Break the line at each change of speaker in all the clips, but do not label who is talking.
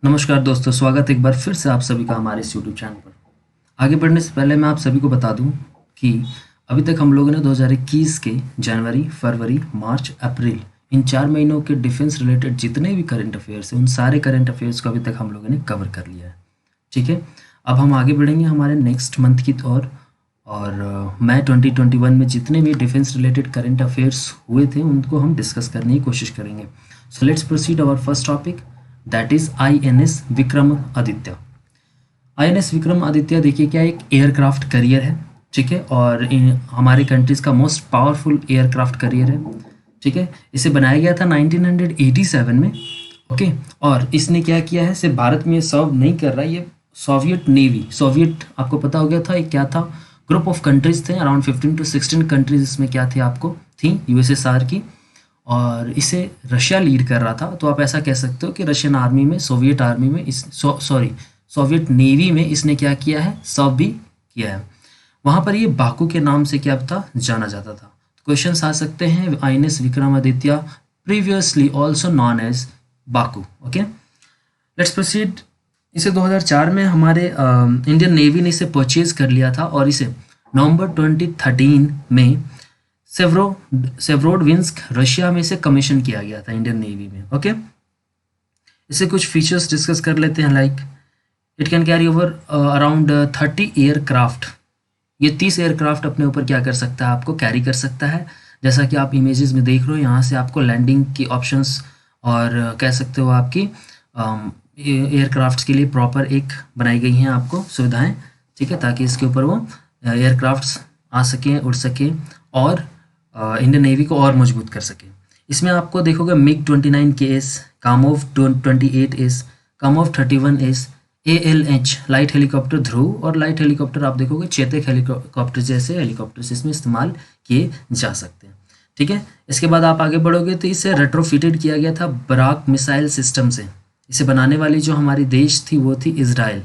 नमस्कार दोस्तों, स्वागत है एक बार फिर से आप सभी का हमारे इस यूट्यूब चैनल पर। आगे बढ़ने से पहले मैं आप सभी को बता दूं कि अभी तक हम लोगों ने 2021 के जनवरी, फरवरी, मार्च, अप्रैल इन 4 महीनों के डिफेंस रिलेटेड जितने भी करंट अफेयर्स हैं उन सारे करंट अफेयर्स को अभी तक हम लोगों ने कवर कर लिया है। ठीक है, अब हम आगे बढ़ेंगे हमारे नेक्स्ट मंथ की ओर। और मैं 2021 में जितने भी डिफेंस रिलेटेड करंट अफेयर्स हुए थे उनको हम डिस्कस करने की कोशिश करेंगे। So let's proceed our first topic, that is INS Vikramaditya. INS Vikramaditya देखिए क्या एक एयरक्राफ्ट करियर है। ठीक है, और हमारे कंट्रीज का मोस्ट पावरफुल एयरक्राफ्ट करियर है। ठीक है, इसे बनाया गया था 1987 में। ओके, और इसने क्या किया है, सिर्फ भारत में ये सर्व नहीं कर रहा है, ये सोवियत नेवी, सोवियत आपको पता हो गया था ये क्या था, ग्रुप ऑफ कंट्रीज थे, अराउंड 15 to 16 कंट्रीज इसमें क्या थे आपको थी यूएसएसआर की, और इसे रशिया लीड कर रहा था। तो आप ऐसा कह सकते हो कि रशियन आर्मी में, सोवियत आर्मी में इस सोवियत नेवी में इसने क्या किया है, सर्व भी किया है। वहाँ पर ये बाकू के नाम से क्या था, जाना जाता था। क्वेश्चंस आ सकते हैं, INS Vikramaditya previously also known as Baku. Okay, let's proceed. इसे 2004 में हमारे इंडियन नेवी ने इसे परचेज कर लिया था, और इसे नवंबर 2013 में सेवरोडविंस्क रशिया में इसे कमीशन किया गया था इंडियन नेवी में। ओके, इसे कुछ फीचर्स डिस्कस कर लेते हैं। Like it can carry over around 30 aircraft. ये 30 एयरक्राफ्ट अपने ऊपर क्या कर सकता है, आपको कैरी कर सकता है। जैसा कि आप इमेजेस में देख रहे हो, यहाँ से आपको लैंडिंग की ऑप्शंस और कह सकते हो आपकी एयरक्राफ्ट्स के लिए प्रॉपर एक बनाई गई हैं आपको सुविधाएं। ठीक है, ताकि इसके ऊपर वो एयरक्राफ्ट्स आ सकें, उड़ सकें, और इंडियन नेवी को और मजबूत कर सके। इसमें आपको देखोगे MiG 29 K S, Kamov 28 S, Kamov 31 S, ALH light helicopter Dhruv, और लाइट हेलीकॉप्टर आप देखोगे चेतक हेलीकॉप्टर जैसे हेलीकॉप्टर्स इसमें इस्तेमाल किए जा सकते हैं। ठीक है, इसके बाद आप आगे बढ़ोगे तो इसे रेट्रोफिटेड किया गया था बराक मिसाइल सिस्टम से। इसे बनाने वाली जो हमारी देश थी वो थी इजराइल।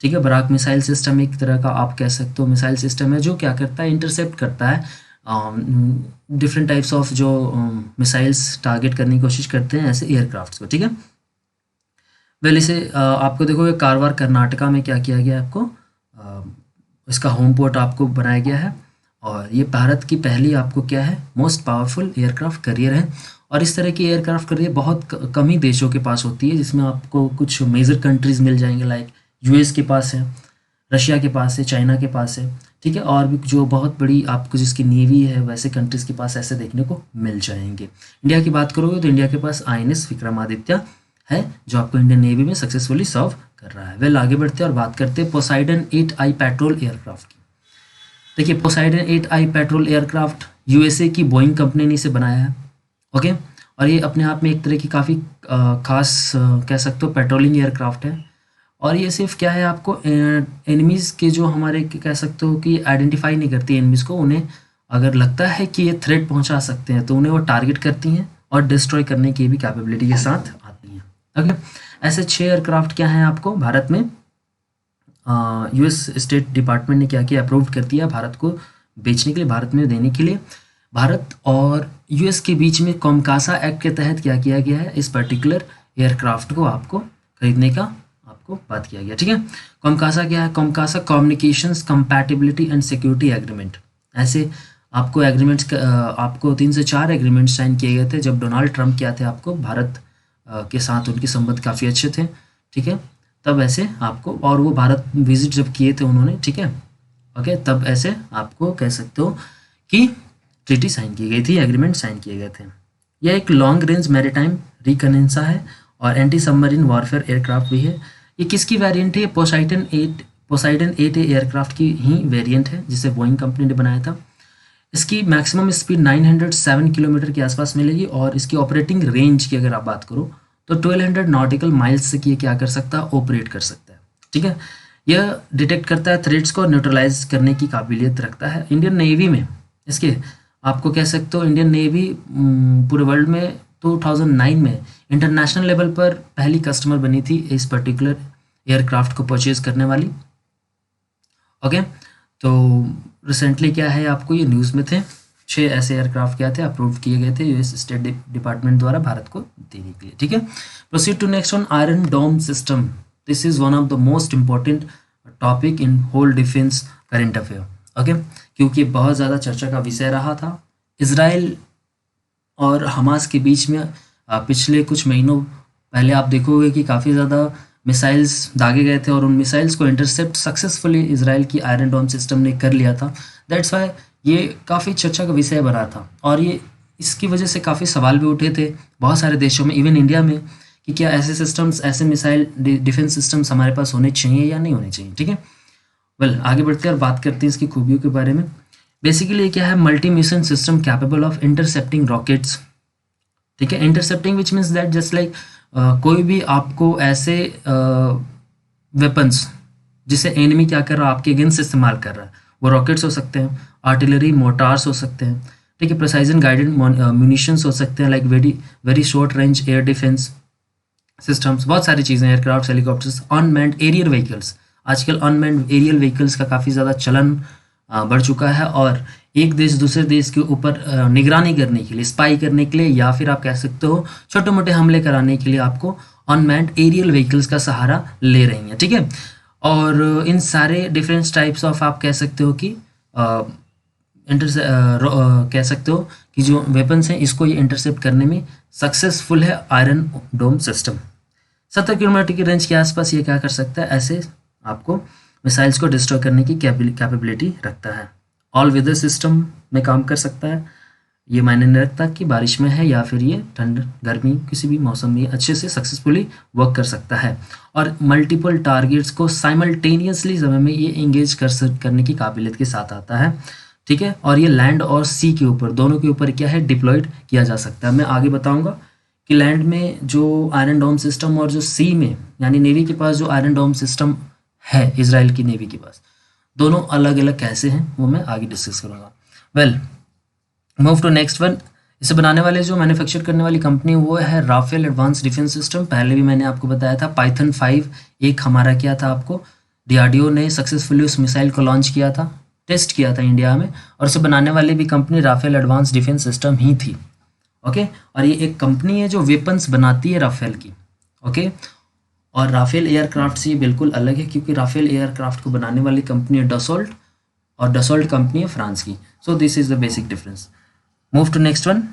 ठीक है, बराक मिसाइल सिस्टम एक तरह का आप कह सकते हो मिसाइल सिस्टम है जो क्या करता है, इंटरसेप्ट करता है डिफरेंट टाइप्स ऑफ जो मिसाइल्स टारगेट करने की कोशिश करते हैं ऐसे एयरक्राफ्ट्स को। ठीक है, वेल इसे आपको देखोगे कारवार कर्नाटका में क्या किया गया है, आपको इसका होम पोर्ट आपको बनाया गया है। और ये भारत की पहली आपको क्या है, मोस्ट पावरफुल एयरक्राफ्ट करियर है। और इस तरह की एयरक्राफ्ट करियर बहुत कम ही देशों के पास होती है, जिसमें आपको कुछ मेजर कंट्रीज मिल जाएंगे। लाइक यूएस के पास है, रशिया के पास है, चाइना के पास है। ठीक है, और भी जो बहुत बड़ी आपको जिसकी नेवी है वैसे कंट्रीज के पास ऐसे देखने को मिल जाएंगे। इंडिया की बात करोगे तो इंडिया के पास आईएनएस विक्रमादित्य है, जो आपको इंडियन नेवी में सक्सेसफुली सर्व कर रहा है। वेल आगे बढ़ते हैं और बात करते हैं पोसाइडन 8I पेट्रोल एयरक्राफ्ट की। देखिए, Poseidon 8I petrol aircraft USA की बोइंग कंपनी ने इसे बनाया है। ओके, और ये अपने आप में एक तरह की काफ़ी खास कह सकते हो पेट्रोलिंग एयरक्राफ्ट है। और ये सिर्फ क्या है, आपको एनिमीज़ के जो हमारे कह सकते हो कि आइडेंटिफाई नहीं करती एनिमीज़ को। उन्हें अगर लगता है कि ये थ्रेट पहुंचा सकते हैं तो उन्हें वो टारगेट करती हैं और डिस्ट्रॉय करने की भी कैपेबिलिटी के साथ आती हैं। ओके, ऐसे 6 एयरक्राफ्ट क्या हैं आपको भारत में यूएस स्टेट डिपार्टमेंट ने क्या किया, अप्रूव कर दिया भारत को बेचने के लिए, भारत में देने के लिए। भारत और यूएस के बीच में कोमकासा एक्ट के तहत क्या किया गया है, इस पर्टिकुलर एयरक्राफ्ट को आपको खरीदने का आपको बात किया गया। ठीक है, कोमकासा क्या है, COMCASA communications compatibility and security agreement. ऐसे आपको एग्रीमेंट्स आपको 3 से 4 एग्रीमेंट साइन किए गए थे जब डोनाल्ड ट्रंप क्या थे, आपको भारत के साथ उनके संबंध काफ़ी अच्छे थे। ठीक है, तब ऐसे आपको, और वो भारत विजिट जब किए थे उन्होंने, ठीक है, ओके, तब ऐसे आपको कह सकते हो कि ट्रीटी साइन की गई थी, एग्रीमेंट साइन किए गए थे। यह एक लॉन्ग रेंज मैरीटाइम रिकनेंसा है और एंटी सबमरीन वॉरफेयर एयरक्राफ्ट भी है। ये किसकी वेरिएंट है, पोसाइडन 8A एयरक्राफ्ट की ही वेरिएंट है जिसे बोइंग कंपनी ने बनाया था। इसकी मैक्सिमम स्पीड 907 किलोमीटर के आसपास मिलेगी, और इसकी ऑपरेटिंग रेंज की अगर आप बात करो तो 1200 नॉटिकल माइल्स से ये क्या कर सकता है, ऑपरेट कर सकता है। ठीक है, यह डिटेक्ट करता है थ्रेट्स को, न्यूट्रलाइज करने की काबिलियत रखता है। इंडियन नेवी में इसके आपको कह सकते हो, इंडियन नेवी पूरे वर्ल्ड में 2009 में इंटरनेशनल लेवल पर पहली कस्टमर बनी थी इस पर्टिकुलर एयरक्राफ्ट को परचेज करने वाली। ओके, तो रिसेंटली क्या है, आपको ये न्यूज़ में थे 6 ऐसे एयरक्राफ्ट क्या थे अप्रूव किए गए थे यूएस स्टेट डिपार्टमेंट द्वारा भारत को देने के लिए। ठीक है, proceed to next one, iron dome system. This is one of the most important topic in whole defence current affair. Okay, क्योंकि बहुत ज़्यादा चर्चा का विषय रहा था। इजराइल और हमास के बीच में पिछले कुछ महीनों पहले आप देखोगे कि काफ़ी ज़्यादा मिसाइल्स दागे गए थे और उन मिसाइल्स को इंटरसेप्ट सक्सेसफुली इजराइल की आयरन डोम सिस्टम ने कर लिया था। दैट्स वाई ये काफ़ी चर्चा का विषय बना था और ये इसकी वजह से काफ़ी सवाल भी उठे थे बहुत सारे देशों में, इवन इंडिया में, कि क्या ऐसे सिस्टम्स, ऐसे मिसाइल डिफेंस सिस्टम्स हमारे पास होने चाहिए या नहीं होने चाहिए। ठीक है, वेल आगे बढ़ते हैं और बात करते हैं इसकी खूबियों के बारे में। बेसिकली क्या है, multi mission system capable of intercepting rockets. ठीक है, intercepting which means that just like कोई भी आपको ऐसे वेपन्स जिसे एनिमी क्या कर रहा है आपके अगेंस्ट इस्तेमाल कर रहा है, वो रॉकेट्स हो सकते हैं, आर्टिलरी मोटार्स हो सकते हैं, ठीक है, प्रिसाइज एंड गाइडेड म्यूनिशंस हो सकते हैं, like very short range air defence systems, बहुत सारी चीज़ें, aircraft, helicopters, unmanned aerial vehicles. आजकल अनमैन्ड एरियल व्हीकल्स का काफ़ी ज़्यादा चलन बढ़ चुका है और एक देश दूसरे देश के ऊपर निगरानी करने के लिए, स्पाई करने के लिए, या फिर आप कह सकते हो छोटे मोटे हमले कराने के लिए आपको अनमैन्ड एरियल व्हीकल्स का सहारा ले रही हैं। ठीक है, और इन सारे डिफरेंट टाइप्स ऑफ आप कह सकते हो कि कह सकते हो कि जो वेपन्स हैं इसको ये इंटरसेप्ट करने में सक्सेसफुल है आयरन डोम सिस्टम। 70 किलोमीटर की रेंज के आसपास ये क्या कर सकता है, ऐसे आपको मिसाइल्स को डिस्ट्रॉय करने की कैपेबिलिटी रखता है। ऑल वेदर सिस्टम में काम कर सकता है, ये मायने नहीं रखता कि बारिश में है या फिर ये ठंड गर्मी किसी भी मौसम में अच्छे से सक्सेसफुली वर्क कर सकता है और मल्टीपल टारगेट्स को साइमल्टेनियसली समय में ये एंगेज करने की काबिलियत के साथ आता है। ठीक है, और ये लैंड और सी के ऊपर, दोनों के ऊपर क्या है, डिप्लॉयड किया जा सकता है। मैं आगे बताऊंगा कि लैंड में जो आयरन डोम सिस्टम और जो सी में यानी नेवी के पास जो आयरन डोम सिस्टम है, इजराइल की नेवी के पास, दोनों अलग अलग कैसे हैं वो मैं आगे डिस्कस करूंगा। Well move to next one. इसे बनाने वाले जो मैन्युफैक्चर करने वाली कंपनी वो है राफेल एडवांस डिफेंस सिस्टम। पहले भी मैंने आपको बताया था पाइथन 5 एक हमारा क्या था, आपको डीआरडीओ ने सक्सेसफुली उस मिसाइल को लॉन्च किया था, टेस्ट किया था इंडिया में, और उसे बनाने वाली भी company Rafael advanced defence system ही थी। ओके, और ये एक कंपनी है जो वेपन्स बनाती है राफेल की। ओके, और राफेल एयरक्राफ्ट से ये बिल्कुल अलग है क्योंकि राफेल एयरक्राफ्ट को बनाने वाली कंपनी है डसोल्ट और डसोल्ट कंपनी है फ्रांस की। So this is the basic difference. Move to next one.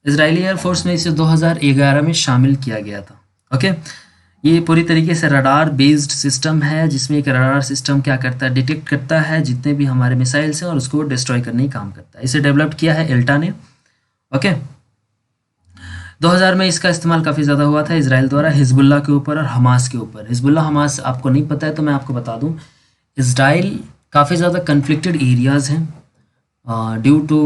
Israeli air force में इसे 2011 में शामिल किया गया था। ओके, ये पूरी तरीके से रडार बेस्ड सिस्टम है जिसमें एक रडार सिस्टम क्या करता है, डिटेक्ट करता है जितने भी हमारे मिसाइल्स हैं और उसको डिस्ट्रॉय करने का काम करता है। इसे डेवलप किया है एल्टा ने। ओके, 2000 में इसका इस्तेमाल काफ़ी ज़्यादा हुआ था इजराइल द्वारा हिजबुल्लाह के ऊपर और हमास के ऊपर। हिजबुल्लाह हमास आपको नहीं पता है तो मैं आपको बता दूं, इजराइल काफ़ी ज़्यादा कन्फ्लिक्टेड एरियाज़ हैं ड्यू टू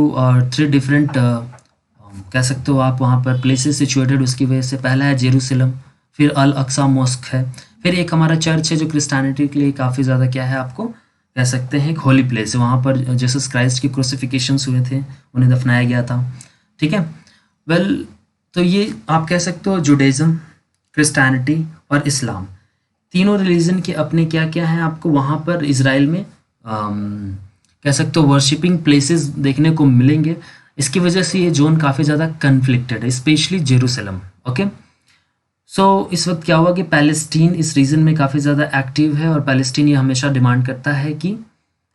3 डिफरेंट कह सकते हो आप वहाँ पर प्लेसेस सिचुएटेड। उसकी वजह से पहला है जेरूसलम, फिर अल अक्सा मॉस्क है, फिर एक हमारा चर्च है जो क्रिस्टियनिटी के लिए काफ़ी ज़्यादा क्या है, आपको कह सकते हैं एक होली प्लेस है। वहाँ पर जीसस क्राइस्ट की क्रूसिफिकेशंस हुए थे, उन्हें दफनाया गया था। ठीक है, वेल तो ये आप कह सकते हो जुडाइज्म, क्रिस्टियनिटी और इस्लाम, तीनों रिलीजन के अपने क्या क्या हैं आपको वहाँ पर इजराइल में कह सकते हो वर्शिपिंग प्लेसेस देखने को मिलेंगे। इसकी वजह से ये जोन काफ़ी ज़्यादा कन्फ्लिक्टेड है, स्पेशली जेरूसलम। ओके, सो इस वक्त क्या हुआ कि पैलेस्टीन इस रीजन में काफ़ी ज़्यादा एक्टिव है और पैलेस्टीन ये हमेशा डिमांड करता है कि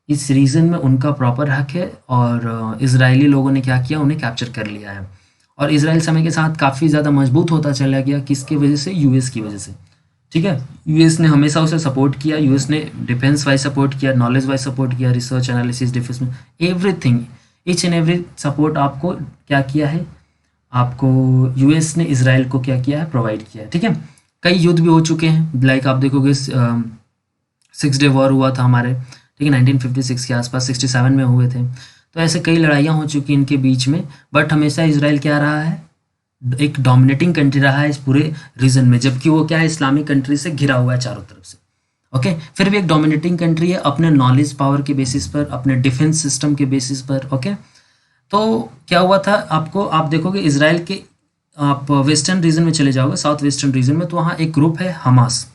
इस रीजन में उनका प्रॉपर हक है और इजरायली लोगों ने क्या किया, उन्हें कैप्चर कर लिया है। और इजराइल समय के साथ काफ़ी ज़्यादा मजबूत होता चला गया, किसकी वजह से, यूएस की वजह से। ठीक है, यूएस ने हमेशा उसे सपोर्ट किया, यूएस ने डिफेंस वाइज सपोर्ट किया, नॉलेज वाइज सपोर्ट किया, रिसर्च एनालिसिस डिफेंस में everything, each and every support आपको क्या किया है, आपको यूएस ने इजराइल को क्या किया है, प्रोवाइड किया है। ठीक है, कई युद्ध भी हो चुके हैं, लाइक आप देखोगे 6 डे वॉर हुआ था हमारे, ठीक है, 1956 के आसपास, 67 में हुए थे। तो ऐसे कई लड़ाइयाँ हो चुकी इनके बीच में, बट हमेशा इजराइल क्या रहा है, एक डोमिनेटिंग कंट्री रहा है इस पूरे रीजन में, जबकि वो क्या है, इस्लामिक कंट्री से घिरा हुआ है चारों तरफ से। ओके, फिर भी एक डोमिनेटिंग कंट्री है अपने नॉलेज पावर के बेसिस पर, अपने डिफेंस सिस्टम के बेसिस पर। ओके, तो क्या हुआ था, आपको आप देखोगे इजराइल के, आप वेस्टर्न रीजन में चले जाओगे, साउथ वेस्टर्न रीजन में, तो वहाँ एक ग्रुप है हमास।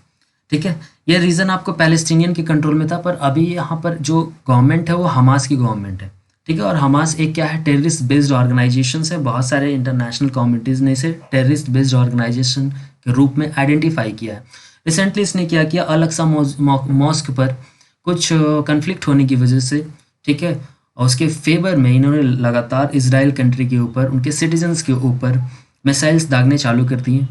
ठीक है, ये रीजन आपको पैलेस्टीनियन के कंट्रोल में था, पर अभी यहाँ पर जो गवर्नमेंट है वो हमास की गवर्नमेंट है। ठीक है। और हमास एक क्या है, टेररिस्ट बेस्ड ऑर्गेनाइजेशन है। बहुत सारे इंटरनेशनल कम्युनिटीज़ ने इसे टेररिस्ट बेस्ड ऑर्गेनाइजेशन के रूप में आइडेंटिफाई किया है। रिसेंटली इसने क्या किया, अल-अक्सा मॉस्क पर कुछ कन्फ्लिक्ट होने की वजह से, ठीक है, और उसके फेवर में इन्होंने लगातार इजराइल कंट्री के ऊपर, उनके सिटीजन्स के ऊपर मिसाइल्स दागने चालू कर दिए।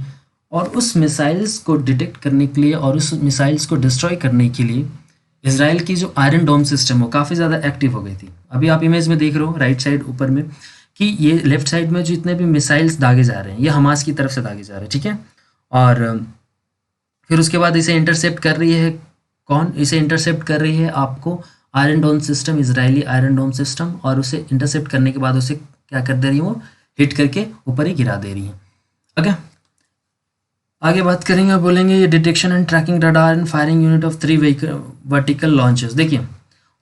और उस मिसाइल्स को डिटेक्ट करने के लिए और उस मिसाइल्स को डिस्ट्रॉय करने के लिए इसराइल की जो आयरन डोम सिस्टम वो काफ़ी ज़्यादा एक्टिव हो गई थी। अभी आप इमेज में देख रहे हो राइट साइड ऊपर में कि ये लेफ्ट साइड में जो इतने भी मिसाइल्स दागे जा रहे हैं ये हमास की तरफ से दागे जा रहे हैं, ठीक है। और फिर उसके बाद इसे इंटरसेप्ट कर रही है कौन, इसे इंटरसेप्ट कर रही है आपको iron dome system, Israeli iron dome system. और उसे इंटरसेप्ट करने के बाद उसे क्या कर दे रही है, वो हिट करके ऊपर ही गिरा दे रही है। ओके, आगे बात करेंगे और बोलेंगे ये detection and tracking radar and firing unit of 3 vertical launches. देखिए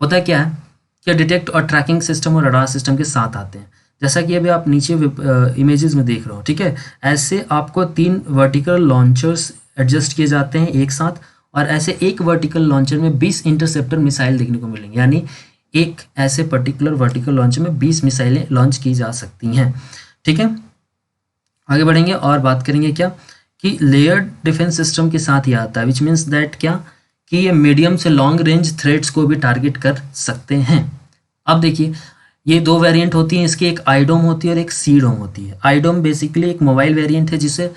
होता क्या है कि डिटेक्ट और ट्रैकिंग सिस्टम और रडार सिस्टम के साथ आते हैं, जैसा कि अभी आप नीचे इमेजेस में देख रहे हो, ठीक है। ऐसे आपको 3 वर्टिकल लॉन्चर्स एडजस्ट किए जाते हैं एक साथ, और ऐसे एक वर्टिकल लॉन्चर में 20 इंटरसेप्टर मिसाइल देखने को मिलेंगे, यानी एक ऐसे पर्टिकुलर वर्टिकल लॉन्चर में 20 मिसाइलें लॉन्च की जा सकती हैं, ठीक है। आगे बढ़ेंगे और बात करेंगे क्या कि लेयर्ड डिफेंस सिस्टम के साथ ही आता है, विच मीन्स दैट क्या कि ये मीडियम से लॉन्ग रेंज थ्रेट्स को भी टारगेट कर सकते हैं। अब देखिए ये 2 वेरिएंट होती हैं इसकी, एक आईडोम होती है और एक सी डोम होती है। आईडोम बेसिकली एक मोबाइल वेरिएंट है जिसे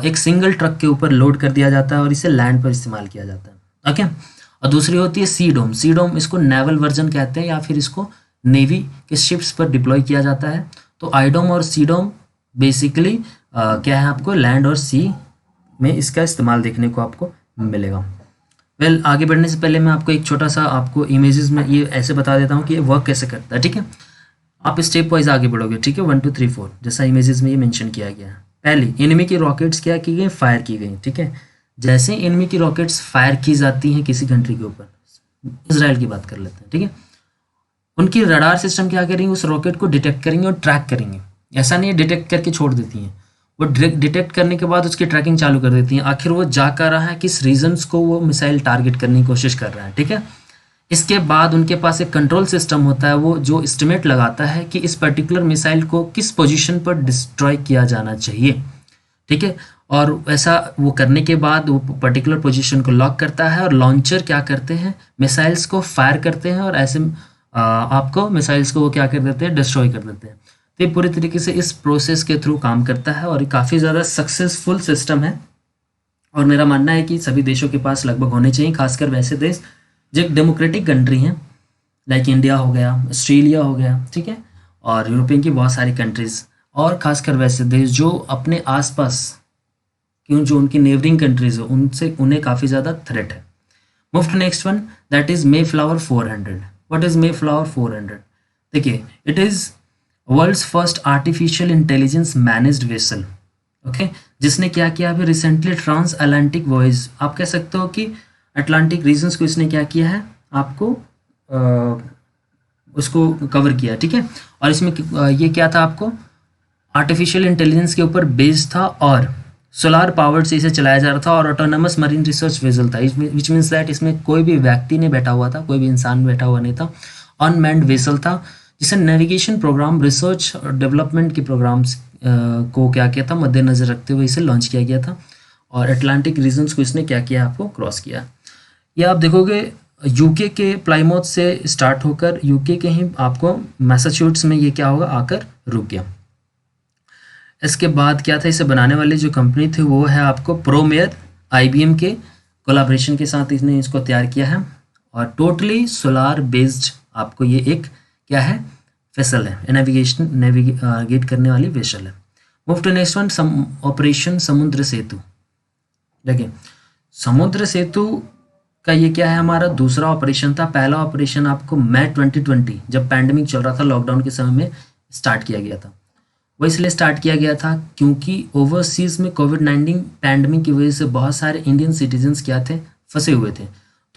एक सिंगल ट्रक के ऊपर लोड कर दिया जाता है और इसे लैंड पर इस्तेमाल किया जाता है, ओके। और दूसरी होती है सी डोम। सी डोम इसको नेवल वर्जन कहते हैं या फिर इसको नेवी के शिप्स पर डिप्लॉय किया जाता है। तो आईडोम और सी डोम बेसिकली क्या है, आपको लैंड और सी में इसका इस्तेमाल देखने को आपको मिलेगा। वेल आगे बढ़ने से पहले मैं आपको एक छोटा सा आपको इमेजेस में ये ऐसे बता देता हूँ कि ये वर्क कैसे करता है, ठीक है। आप स्टेप वाइज आगे बढ़ोगे, ठीक है, 1 2 3 4 जैसा इमेजेस में ये मेंशन किया गया है। पहली एनिमी की रॉकेट्स क्या की गई, फायर की गई, ठीक है। जैसे एनिमी की रॉकेट्स फायर की जाती हैं किसी कंट्री के ऊपर, इसराइल की बात कर लेते हैं, ठीक है, उनकी रडार सिस्टम क्या करेंगे, उस रॉकेट को डिटेक्ट करेंगे और ट्रैक करेंगे। ऐसा नहीं है डिटेक्ट करके छोड़ देती हैं, वो डिटेक्ट करने के बाद उसकी ट्रैकिंग चालू कर देती हैं, आखिर वो जा कर रहा है किस रीजन्स को वो मिसाइल टारगेट करने की कोशिश कर रहा है, ठीक है। इसके बाद उनके पास एक कंट्रोल सिस्टम होता है, वो जो एस्टिमेट लगाता है कि इस पर्टिकुलर मिसाइल को किस पोजीशन पर डिस्ट्रॉय किया जाना चाहिए, ठीक है। और ऐसा वो करने के बाद वो पर्टिकुलर पोजीशन को लॉक करता है और लॉन्चर क्या करते हैं, मिसाइल्स को फायर करते हैं और ऐसे आपको मिसाइल्स को वो क्या कर देते हैं, डिस्ट्रॉय कर देते हैं। तो ये पूरी तरीके से इस प्रोसेस के थ्रू काम करता है और ये काफ़ी ज़्यादा सक्सेसफुल सिस्टम है। और मेरा मानना है कि सभी देशों के पास लगभग होने चाहिए, खासकर वैसे देश जो एक डेमोक्रेटिक कंट्री हैं, लाइक इंडिया हो गया, ऑस्ट्रेलिया हो गया, ठीक है, और यूरोपियन की बहुत सारी कंट्रीज़, और खासकर वैसे देश जो अपने आसपास क्यों जो उनकी नेबरिंग कंट्रीज हो उनसे उन्हें काफ़ी ज़्यादा थ्रेट है। Move to next one, that is Mayflower 400। What is Mayflower 400? देखिए it is world's first artificial intelligence managed vessel, okay, जिसने क्या किया अभी रिसेंटली ट्रांस अटलांटिक वॉयज, आप कह सकते हो कि अटलांटिक रीजन्स को इसने क्या किया है, आपको उसको कवर किया, ठीक है। और इसमें ये क्या था, आपको आर्टिफिशियल इंटेलिजेंस के ऊपर बेस्ड था और सोलार पावर्ड से इसे चलाया जा रहा था और ऑटोनमस मरीन रिसर्च वेसल था, विच मीन्स दैट इसमें कोई भी व्यक्ति नहीं बैठा हुआ था, कोई भी इंसान बैठा हुआ नहीं था, अनमैन्ड वेसल था, जिसे नेविगेशन प्रोग्राम, रिसर्च और डेवलपमेंट के प्रोग्राम्स को क्या किया था, मद्देनजर रखते हुए इसे लॉन्च किया गया था और अटलांटिक रीजन्स को इसने क्या किया, आपको क्रॉस किया। ये आप देखोगे यूके के प्लाईमाउथ से स्टार्ट होकर यूके के ही आपको मैसाचुसेट्स में ये क्या होगा, आकर रुक गया। इसके बाद क्या था, इसे बनाने वाली जो कंपनी थी वो है आपको प्रोमेयर, IBM के कोलाब्रेशन के साथ इसने इसको तैयार किया है और टोटली सोलार बेस्ड आपको ये एक क्या है, वेसल है, नेविगेट करने वाली वेसल है। Move to next one, operation Samudra Setu. देखिए समुद्र सेतु का ये क्या है, हमारा दूसरा ऑपरेशन था। पहला ऑपरेशन आपको मई 2020 जब पैंडेमिक चल रहा था, लॉकडाउन के समय में स्टार्ट किया गया था। वो इसलिए स्टार्ट किया गया था क्योंकि ओवरसीज़ में कोविड-19 पैंडेमिक की वजह से बहुत सारे इंडियन सिटीजन्स क्या थे, फंसे हुए थे,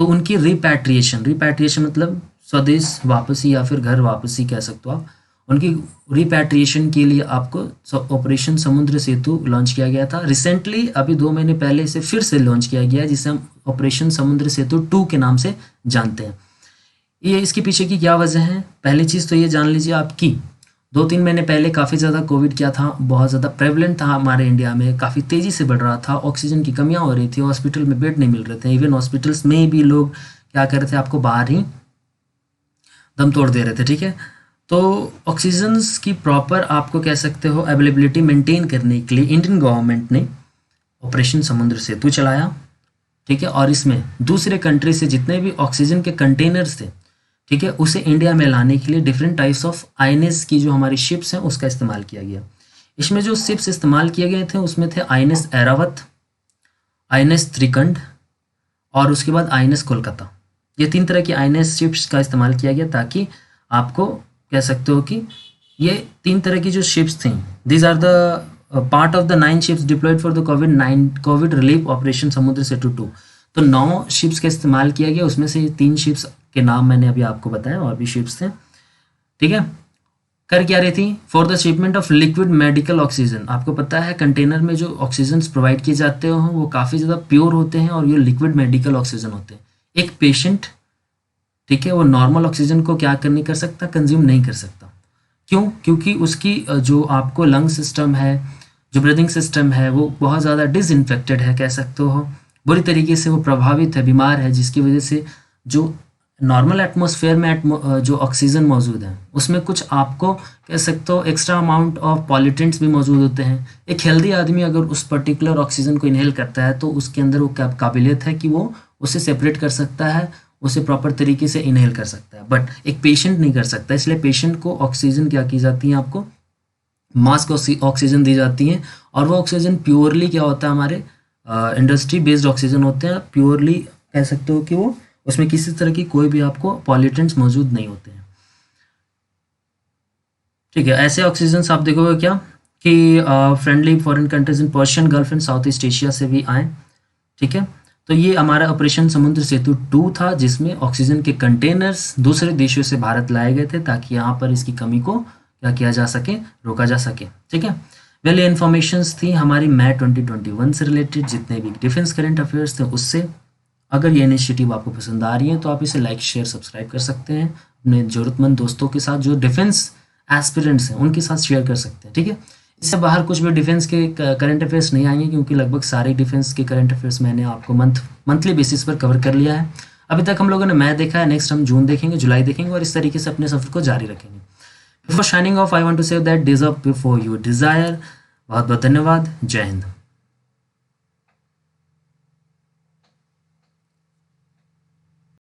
तो उनकी रिपैट्रिएशन मतलब स्वदेश वापसी या फिर घर वापसी कह सकते हो आप, उनकी रिपैट्रिएशन के लिए आपको ऑपरेशन समुद्र सेतु लॉन्च किया गया था। रिसेंटली अभी 2 महीने पहले इसे फिर से लॉन्च किया गया है, जिसे हम ऑपरेशन समुद्र सेतु 2 के नाम से जानते हैं। ये इसके पीछे की क्या वजह है? पहली चीज़ तो ये जान लीजिए आपकी 2-3 महीने पहले काफ़ी ज़्यादा कोविड क्या था, बहुत ज़्यादा प्रेवलेंट था हमारे इंडिया में, काफ़ी तेज़ी से बढ़ रहा था, ऑक्सीजन की कमियाँ हो रही थी, हॉस्पिटल में बेड नहीं मिल रहे थे, इवन हॉस्पिटल्स में भी लोग क्या कर रहे थे, आपको बाहर ही दम तोड़ दे रहे थे, ठीक है। तो ऑक्सीजन्स की प्रॉपर आपको कह सकते हो अवेलेबिलिटी मेंटेन करने के लिए इंडियन गवर्नमेंट ने ऑपरेशन समुद्र सेतु चलाया, ठीक है। और इसमें दूसरे कंट्री से जितने भी ऑक्सीजन के कंटेनर्स थे, ठीक है, उसे इंडिया में लाने के लिए डिफरेंट टाइप्स ऑफ आईएनएस की जो हमारी शिप्स हैं उसका इस्तेमाल किया गया। इसमें जो शिप्स इस्तेमाल किए गए थे उसमें थे आईएनएस ऐरावत, आईएनएस त्रिकंड और उसके बाद आईएनएस कोलकाता। ये 3 तरह की आईएनएस शिप्स का इस्तेमाल किया गया ताकि आपको कह सकते हो कि ये 3 तरह की जो शिप्स थी, these are the part of the 9 ships deployed for the Covid relief operation Samudra Setu 2। तो 9 शिप्स का इस्तेमाल किया गया, उसमें से 3 शिप्स के नाम मैंने अभी आपको बताया, और भी शिप्स थे, ठीक है। कर क्या रही थी? For the shipment of liquid medical oxygen. आपको पता है कंटेनर में जो ऑक्सीजन प्रोवाइड किए जाते हो वो काफ़ी ज़्यादा प्योर होते हैं और ये लिक्विड मेडिकल ऑक्सीजन होते हैं। एक पेशेंट, ठीक है, वो नॉर्मल ऑक्सीजन को क्या कर नहीं कर सकता, कंज्यूम नहीं कर सकता। क्यों? क्योंकि उसकी जो आपको लंग सिस्टम है, जो ब्रीदिंग सिस्टम है, वो बहुत ज़्यादा डिसइंफेक्टेड है, कह सकते हो बुरी तरीके से वो प्रभावित है, बीमार है, जिसकी वजह से जो नॉर्मल एटमॉस्फेयर में जो ऑक्सीजन मौजूद है उसमें कुछ आपको कह सकते हो एक्स्ट्रा अमाउंट ऑफ पॉल्यूटेंट्स भी मौजूद होते हैं। एक हेल्दी आदमी अगर उस पर्टिकुलर ऑक्सीजन को इनहेल करता है तो उसके अंदर वो काबिलियत है कि वो उसे सेपरेट कर सकता है, उसे प्रॉपर तरीके से इनहेल कर सकता है, बट एक पेशेंट नहीं कर सकता। इसलिए पेशेंट को ऑक्सीजन क्या की जाती है, आपको मास्क ऑक्सीजन दी जाती है, और वो ऑक्सीजन प्योरली क्या होता है, हमारे इंडस्ट्री बेस्ड ऑक्सीजन होते हैं। प्योरली कह सकते हो कि वो उसमें किसी तरह की कोई भी आपको पॉल्यूटेंट्स मौजूद नहीं होते हैं, ठीक है। ऐसे ऑक्सीजन आप देखोगे क्या कि friendly foreign countries in Persian gulf and south east Asia से भी आए, ठीक है। तो ये हमारा ऑपरेशन समुद्र सेतु 2 था, जिसमें ऑक्सीजन के कंटेनर्स दूसरे देशों से भारत लाए गए थे ताकि यहाँ पर इसकी कमी को क्या किया जा सके, रोका जा सके, ठीक है। वेल, ये इन्फॉर्मेशंस थी हमारी मई 2021 से रिलेटेड, जितने भी डिफेंस करंट अफेयर्स थे उससे। अगर ये इनिशिएटिव आपको पसंद आ रही है तो आप इसे लाइक शेयर सब्सक्राइब कर सकते हैं, अपने ज़रूरतमंद दोस्तों के साथ जो डिफेंस एस्पिरेंट्स हैं उनके साथ शेयर कर सकते हैं, ठीक है। इससे बाहर कुछ भी डिफेंस के करंट अफेयर्स नहीं आएंगे, क्योंकि लगभग सारे डिफेंस के करंट अफेयर्स मैंने आपको मंथली बेसिस पर कवर कर लिया है। अभी तक हम लोगों ने मई देखा है, नेक्स्ट हम जून देखेंगे, जुलाई देखेंगे, और इस तरीके से अपने सफर को जारी रखेंगे। Before signing off I want to say that deserve before you desire. बहुत बहुत धन्यवाद। जय हिंद।